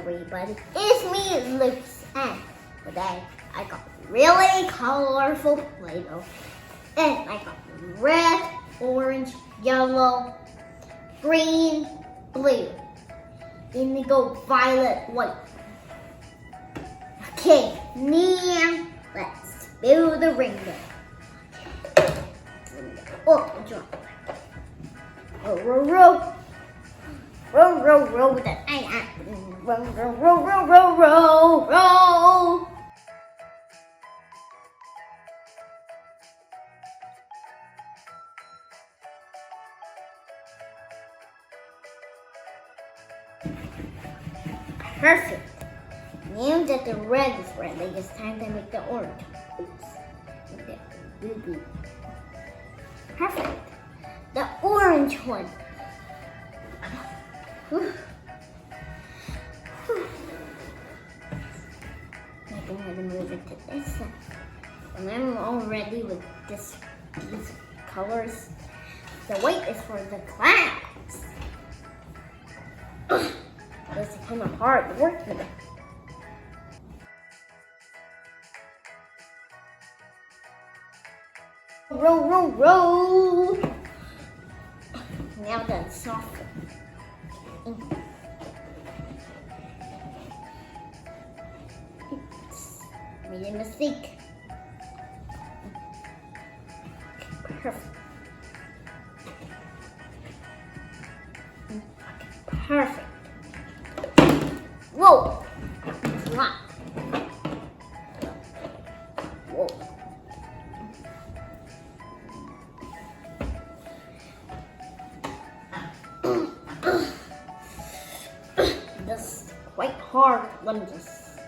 everybody, it's me, Luke's, and today I got really colorful Play-Doh, and I got red, orange, yellow, green, blue, indigo, violet, white. Okay, now let's build the rainbow. Oh, jump. Row, row, row. Row, row, row, that I am. Row, row, row, row, row, row, row. Perfect. Now that the red is ready, it's time to make the orange. Oops. Okay. Boo-boo. Perfect. The orange one. Whew. Whew. I can have to move it to this side. And I'm all ready with these colors. The white is for the clouds. It's kind of hard work with it. Row, row, row. Now that's softer. Oops, made a mistake. Perfect. Perfect. Whoa! It's hot. Whoa. This is quite hard. Let me just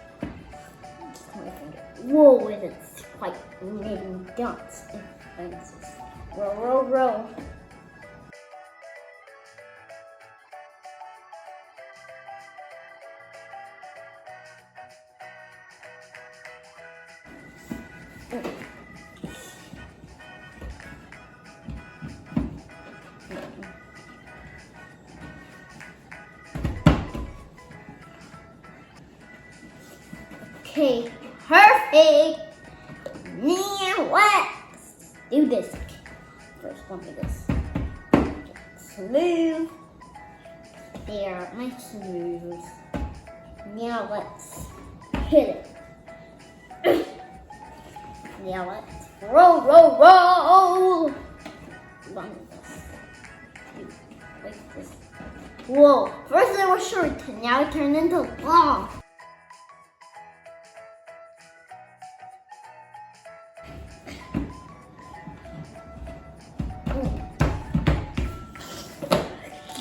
whoa, and it's quite making dots. Row, row, row. Okay, perfect. Now let's do this. First, let me this. Smooth. There are my smooths. Now let's hit it. Now let's roll, roll, roll. Like this. Whoa! First it was short, now it turned into long.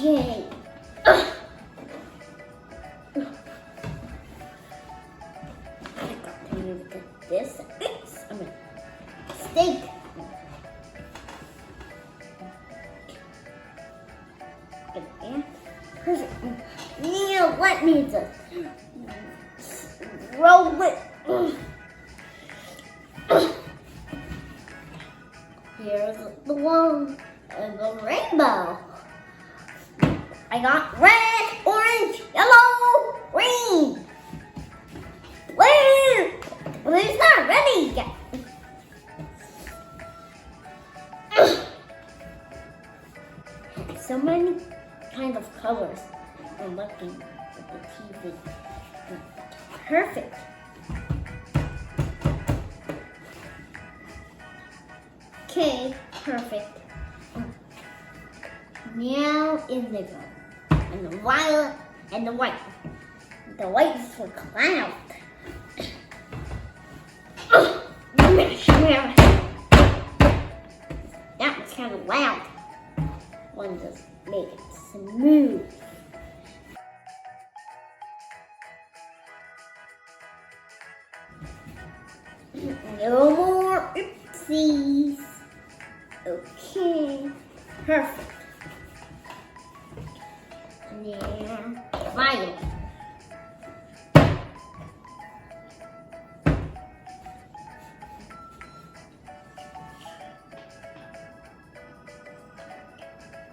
Okay. I got to move to this. Oops, I'm gonna steak. Perfect. Now let me just roll it. Here's the one and the rainbow. I got red, orange, yellow, green, blue. Blue's not ready yet. So many kind of colors. I'm looking at the TV. Perfect. Okay, perfect. Now indigo. And the violet and the white. The white is for cloud. That was kind of loud. One just make it smooth. No more oopsies. Okay, perfect. Now, violet.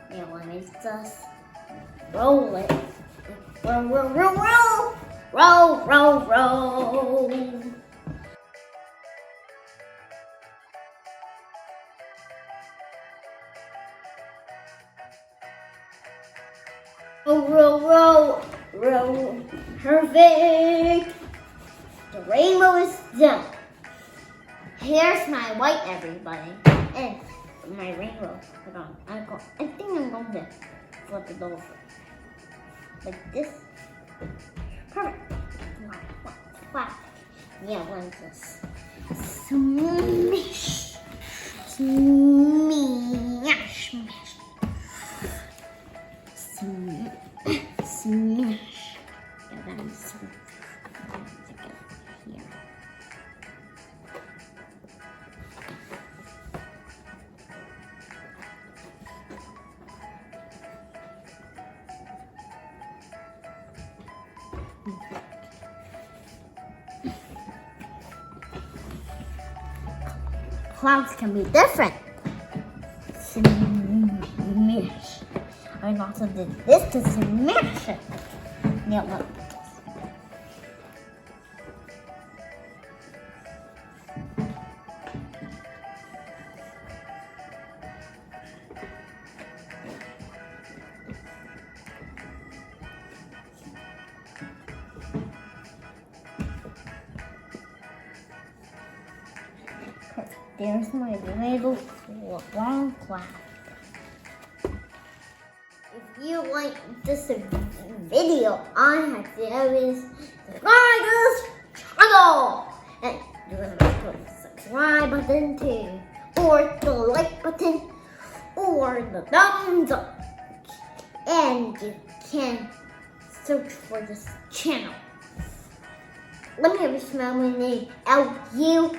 Now let me just roll it. Roll, roll, roll, roll. roll, roll, roll. Roll, roll, roll, roll. Perfect. The rainbow is done. Here's my white, everybody, and my rainbow. Hold on, I think I'm going to flip it over like this. Perfect. Wow. Yeah, what is this? Smash, smash, smash, smash. Yeah, that is here. Clouds can be different. Smash. I also did this to smash it. Now look. There's my little long cloud. If you like this video, all you have to do is subscribe to this channel. And you're going to put the subscribe button too, or the like button, or the thumbs up. And you can search for this channel. Let me have you smell my name. Luc.